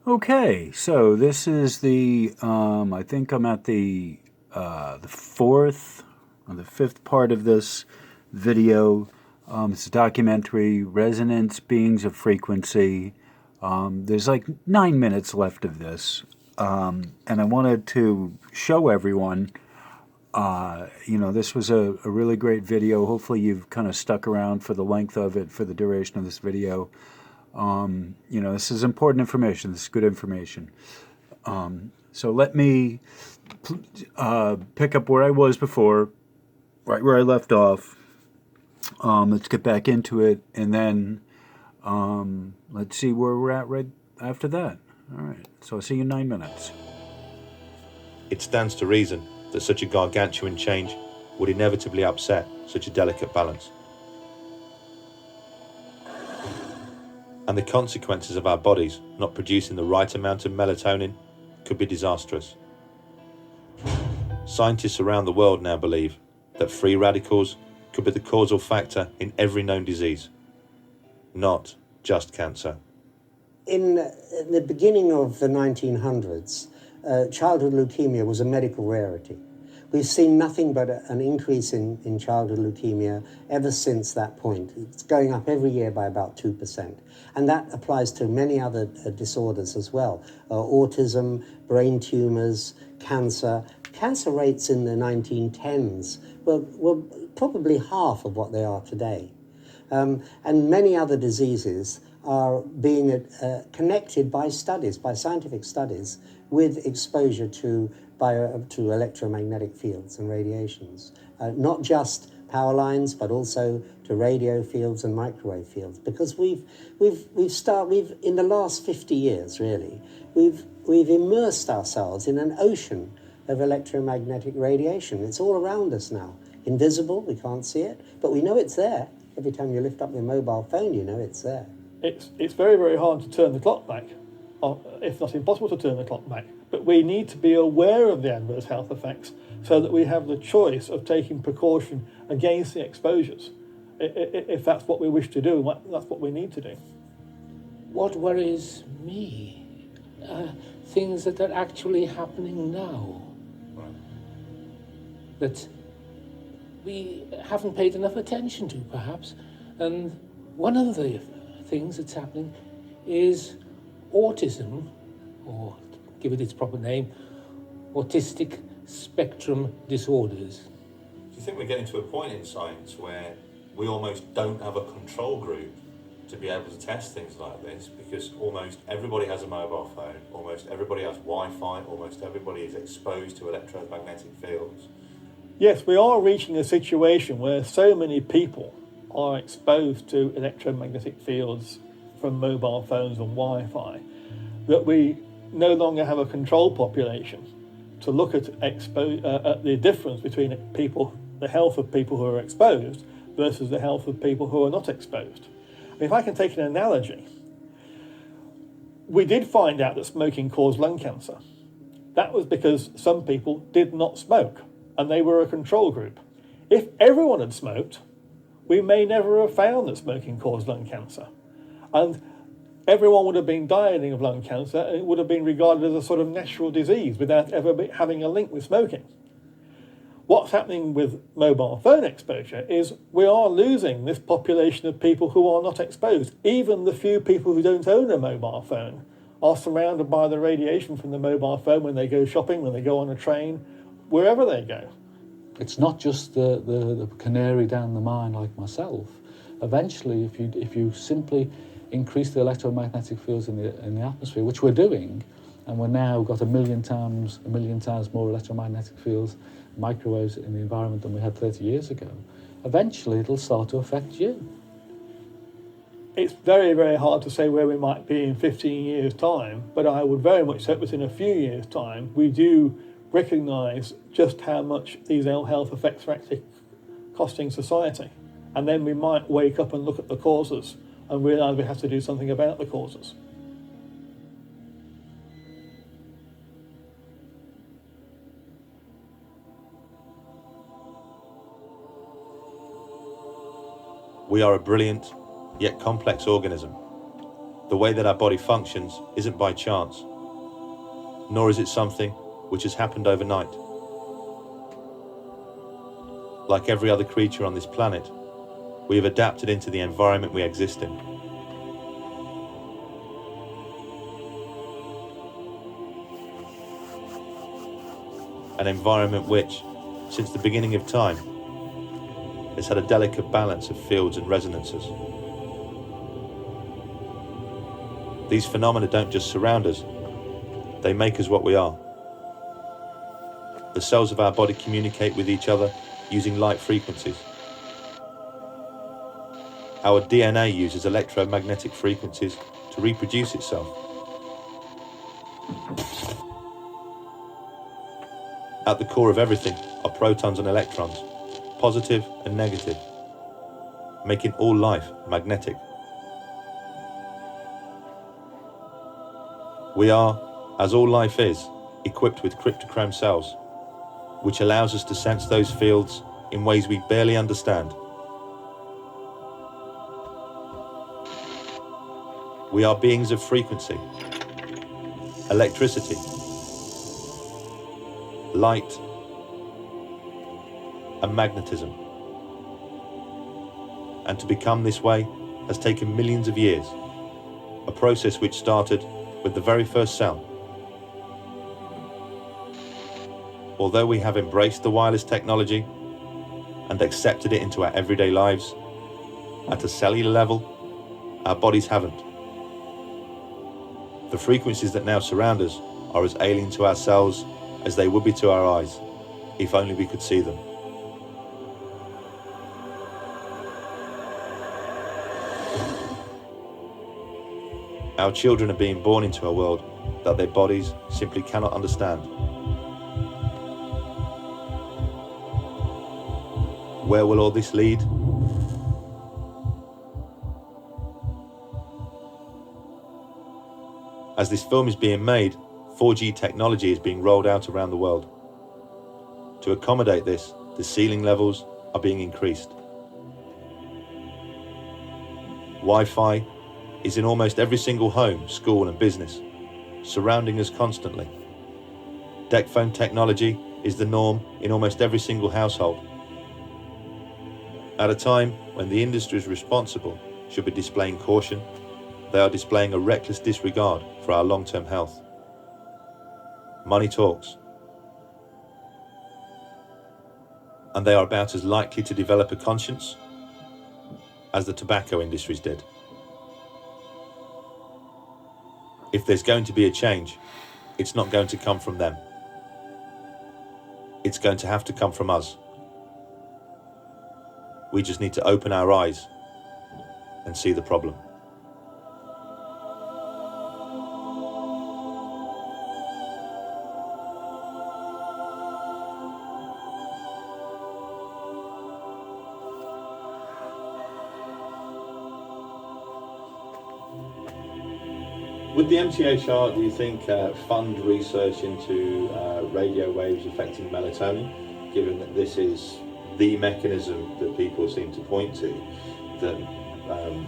Okay, so this is I think I'm at the fourth or the fifth part of this video. It's a documentary, Resonance Beings of Frequency. There's like 9 minutes left of this. And I wanted to show everyone, this was a really great video. Hopefully you've kind of stuck around for the length of it, for the duration of this video. This is important information. This is good information. So let me pick up where I was before, right where I left off. Let's get back into it, and then let's see where we're at right after that. All right. So I'll see you in 9 minutes. It stands to reason that such a gargantuan change would inevitably upset such a delicate balance. And the consequences of our bodies not producing the right amount of melatonin could be disastrous. Scientists around the world now believe that free radicals could be the causal factor in every known disease, not just cancer. In the beginning of the 1900s, childhood leukemia was a medical rarity. We've seen nothing but an increase in childhood leukemia ever since that point. It's going up every year by about 2%. And that applies to many other disorders as well. Autism, brain tumors, cancer. Cancer rates in the 1910s were probably half of what they are today. And many other diseases are being connected by studies, by scientific studies, with exposure to electromagnetic fields and radiations, not just power lines, but also to radio fields and microwave fields. Because we've in the last 50 years, really, we've immersed ourselves in an ocean of electromagnetic radiation. It's all around us now, invisible. We can't see it, but we know it's there. Every time you lift up your mobile phone, you know it's there. It's very, very hard to turn the clock back, if not impossible to turn the clock back. But we need to be aware of the adverse health effects so that we have the choice of taking precaution against the exposures, if that's what we wish to do, that's what we need to do. What worries me, things that are actually happening now, that we haven't paid enough attention to, perhaps. And one of the things that's happening is autism, or give it its proper name, autistic spectrum disorders. Do you think we're getting to a point in science where we almost don't have a control group to be able to test things like this, because almost everybody has a mobile phone, almost everybody has Wi-Fi, almost everybody is exposed to electromagnetic fields? Yes, we are reaching a situation where so many people are exposed to electromagnetic fields from mobile phones and Wi-Fi that we no longer have a control population to look at the difference between the health of people who are exposed versus the health of people who are not exposed. If I can take an analogy, we did find out that smoking caused lung cancer. That was because some people did not smoke, and they were a control group. If everyone had smoked, we may never have found that smoking caused lung cancer. And everyone would have been dying of lung cancer, and it would have been regarded as a sort of natural disease without ever having a link with smoking. What's happening with mobile phone exposure is we are losing this population of people who are not exposed. Even the few people who don't own a mobile phone are surrounded by the radiation from the mobile phone when they go shopping, when they go on a train, wherever they go. It's not just the canary down the mine like myself. Eventually, if you simply increase the electromagnetic fields in the atmosphere, which we're doing, and we're now got a million times more electromagnetic fields, microwaves in the environment than we had 30 years ago, eventually it'll start to affect you. It's very, very hard to say where we might be in 15 years' time, but I would very much hope that in a few years' time we do recognise just how much these ill health effects are actually costing society. And then we might wake up and look at the causes and realise we have to do something about the causes. We are a brilliant, yet complex organism, The way that our body functions isn't by chance, nor is it something which has happened overnight. Like every other creature on this planet, we have adapted into the environment we exist in. An environment which, since the beginning of time, has had a delicate balance of fields and resonances. These phenomena don't just surround us, they make us what we are. The cells of our body communicate with each other using light frequencies. Our DNA uses electromagnetic frequencies to reproduce itself. At the core of everything are protons and electrons, positive and negative, making all life magnetic. We are, as all life is, equipped with cryptochrome cells, which allows us to sense those fields in ways we barely understand. We are beings of frequency, electricity, light, and magnetism. And to become this way has taken millions of years, a process which started with the very first cell. Although we have embraced the wireless technology and accepted it into our everyday lives, at a cellular level, our bodies haven't. The frequencies that now surround us are as alien to our cells as they would be to our eyes, if only we could see them. Our children are being born into a world that their bodies simply cannot understand. Where will all this lead? As this film is being made, 4G technology is being rolled out around the world. To accommodate this, the ceiling levels are being increased. Wi-Fi is in almost every single home, school and business, surrounding us constantly. Deck phone technology is the norm in almost every single household. At a time when the industries responsible should be displaying caution, they are displaying a reckless disregard for our long-term health. Money talks. And they are about as likely to develop a conscience as the tobacco industries did. If there's going to be a change, it's not going to come from them. It's going to have to come from us. We just need to open our eyes and see the problem. Would the MTHR, do you think, fund research into radio waves affecting melatonin, given that this is the mechanism that people seem to point to, that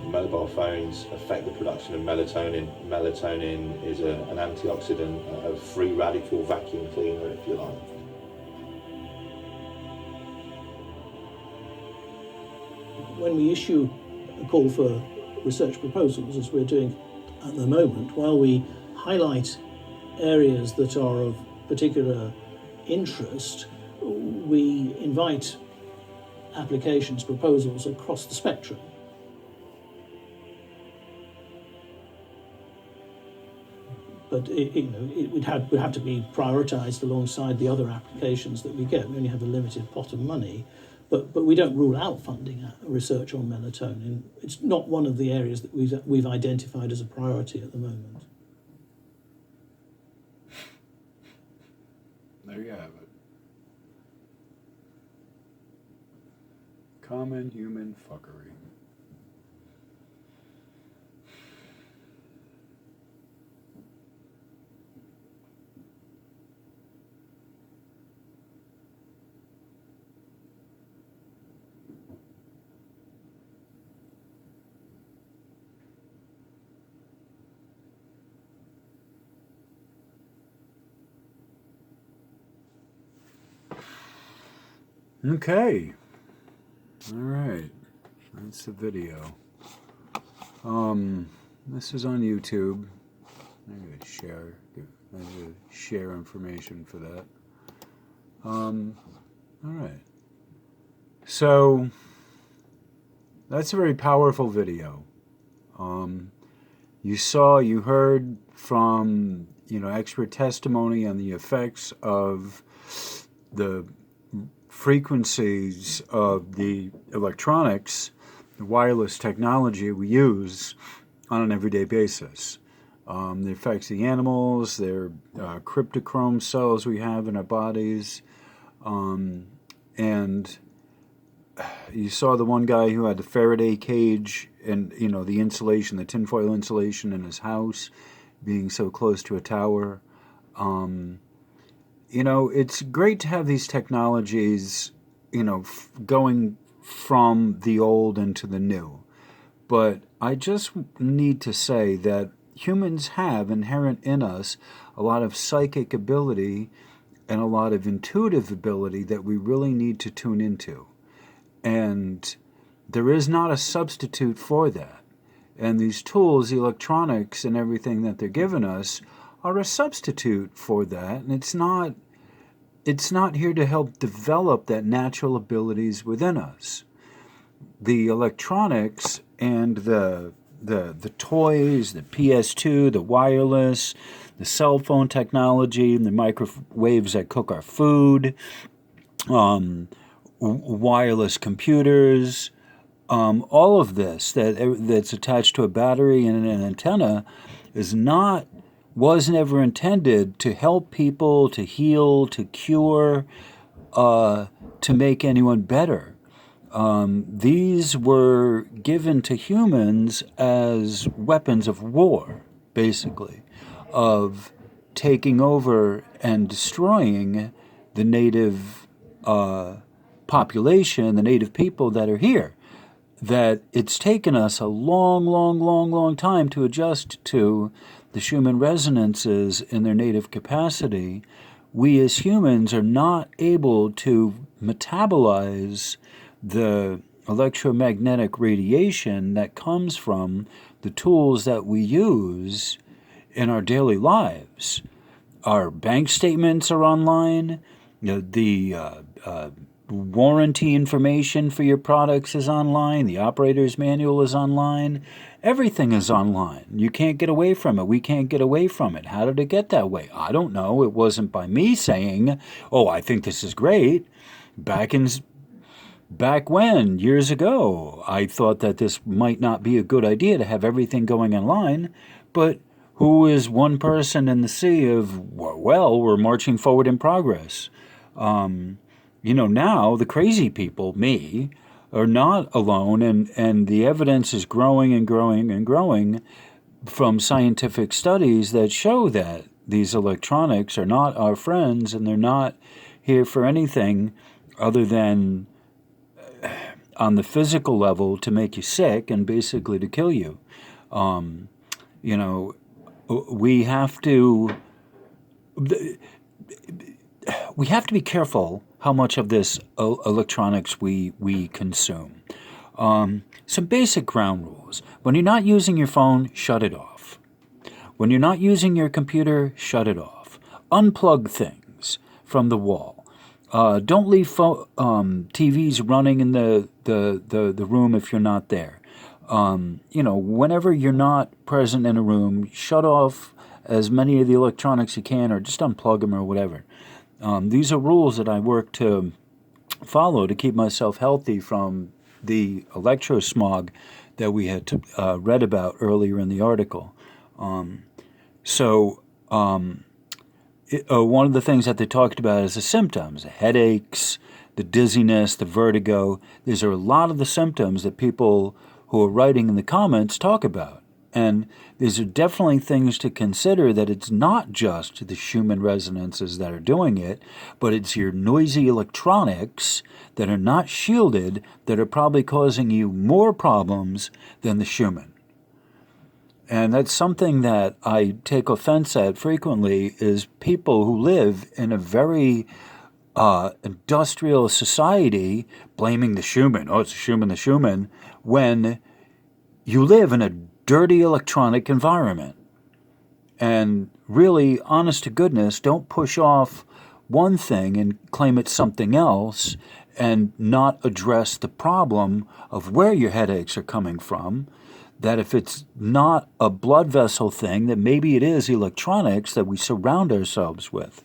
mobile phones affect the production of melatonin? Melatonin is an antioxidant, a free radical vacuum cleaner, if you like. When we issue a call for research proposals, as we're doing at the moment, while we highlight areas that are of particular interest, we invite applications, proposals across the spectrum. But it would have to be prioritised alongside the other applications that we get. We only have a limited pot of money, but we don't rule out funding research on melatonin. It's not one of the areas that we've identified as a priority at the moment. There you have it. Common human fuckery. Okay. All right. That's the video. This is on YouTube. I'm going to share information for that. All right. So that's a very powerful video. You heard from, expert testimony on the effects of the frequencies of the electronics, the wireless technology we use on an everyday basis. The effects of the animals, their cryptochrome cells we have in our bodies, and you saw the one guy who had the Faraday cage and, the insulation, the tinfoil insulation in his house, being so close to a tower. It's great to have these technologies, going from the old into the new. But I just need to say that humans have inherent in us a lot of psychic ability and a lot of intuitive ability that we really need to tune into. And there is not a substitute for that. And these tools, the electronics and everything that they're giving us are a substitute for that. And it's not here to help develop that natural abilities within us. The electronics and the toys, the PS2, the wireless, the cell phone technology, and the microwaves that cook our food, wireless computers, all of this that's attached to a battery and an antenna was never intended to help people, to heal, to cure, to make anyone better. These were given to humans as weapons of war, basically, of taking over and destroying the native population, the native people that are here. That it's taken us a long, long, long, long time to adjust to the Schumann resonances in their native capacity. We as humans are not able to metabolize the electromagnetic radiation that comes from the tools that we use in our daily lives. Our bank statements are online. The warranty information for your products is online. The operator's manual is online. Everything is online. You can't get away from it. We can't get away from it. How did it get that way? I don't know. It wasn't by me saying, "Oh, I think this is great." Back when, years ago, I thought that this might not be a good idea to have everything going online, but who is one person in the sea of, well, we're marching forward in progress. Now the crazy people, me, are not alone, and the evidence is growing and growing and growing from scientific studies that show that these electronics are not our friends and they're not here for anything other than on the physical level to make you sick and basically to kill you. We have to be careful how much of this electronics we consume. Some basic ground rules. When you're not using your phone, shut it off. When you're not using your computer, shut it off. Unplug things from the wall. Don't leave TVs running in the room if you're not there. Whenever you're not present in a room, shut off as many of the electronics you can, or just unplug them or whatever. These are rules that I work to follow to keep myself healthy from the electrosmog that we had read about earlier in the article. One of the things that they talked about is the symptoms, the headaches, the dizziness, the vertigo. These are a lot of the symptoms that people who are writing in the comments talk about. And these are definitely things to consider, that it's not just the Schumann resonances that are doing it, but it's your noisy electronics that are not shielded that are probably causing you more problems than the Schumann. And that's something that I take offense at frequently, is people who live in a very industrial society blaming the Schumann. Oh, it's the Schumann, when you live in a dirty electronic environment. And really, honest to goodness, don't push off one thing and claim it's something else and not address the problem of where your headaches are coming from. That if it's not a blood vessel thing, that maybe it is electronics that we surround ourselves with.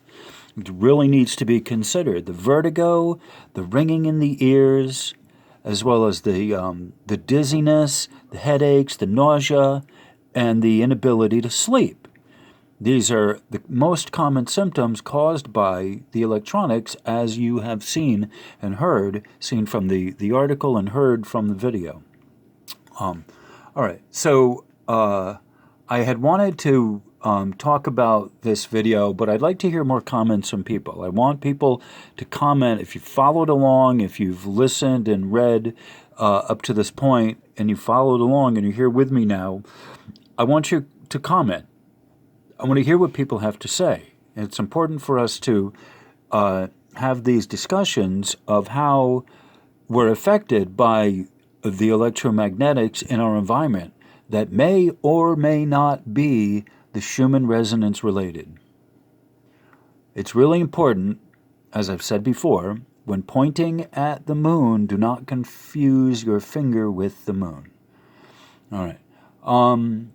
It really needs to be considered. The vertigo, the ringing in the ears, as well as the dizziness, the headaches, the nausea, and the inability to sleep. These are the most common symptoms caused by the electronics, as you have seen and heard, seen from the article and heard from the video. All right, so I had wanted to talk about this video, but I'd like to hear more comments from people. I want people to comment if you followed along, if you've listened and read up to this point, and you followed along and you're here with me now. I want you to comment. I want to hear what people have to say. And it's important for us to have these discussions of how we're affected by the electromagnetics in our environment that may or may not be the Schumann resonance related. It's really important, as I've said before, when pointing at the moon, do not confuse your finger with the moon. All right.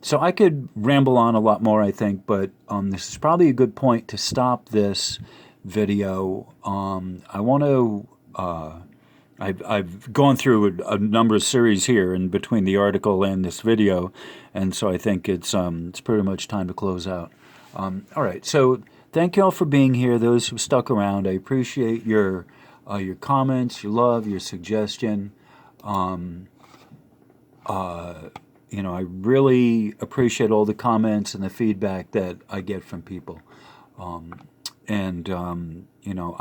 So I could ramble on a lot more, I think, but this is probably a good point to stop this video. I want to... I've gone through a number of series here in between the article and this video, and so I think it's pretty much time to close out. All right, so thank you all for being here. Those who stuck around, I appreciate your comments, your love, your suggestion. I really appreciate all the comments and the feedback that I get from people.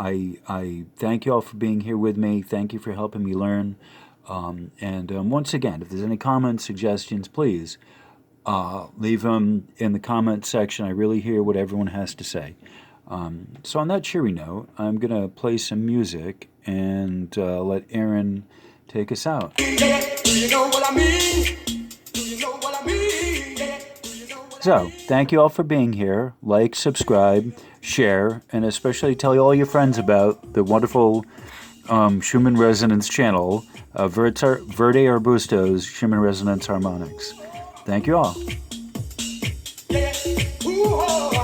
I thank you all for being here with me. Thank you for helping me learn. Once again, if there's any comments, suggestions, please leave them in the comments section. I really hear what everyone has to say. So on that cheery note, I'm going to play some music and let Aaron take us out. Do you know what I mean? Do you know what I mean? Do you know what So, thank you all for being here. Like, subscribe, share, and especially tell all your friends about the wonderful Schumann Resonance channel, Verde Arbusto's Schumann Resonance Harmonics. Thank you all. yeah. Ooh, oh.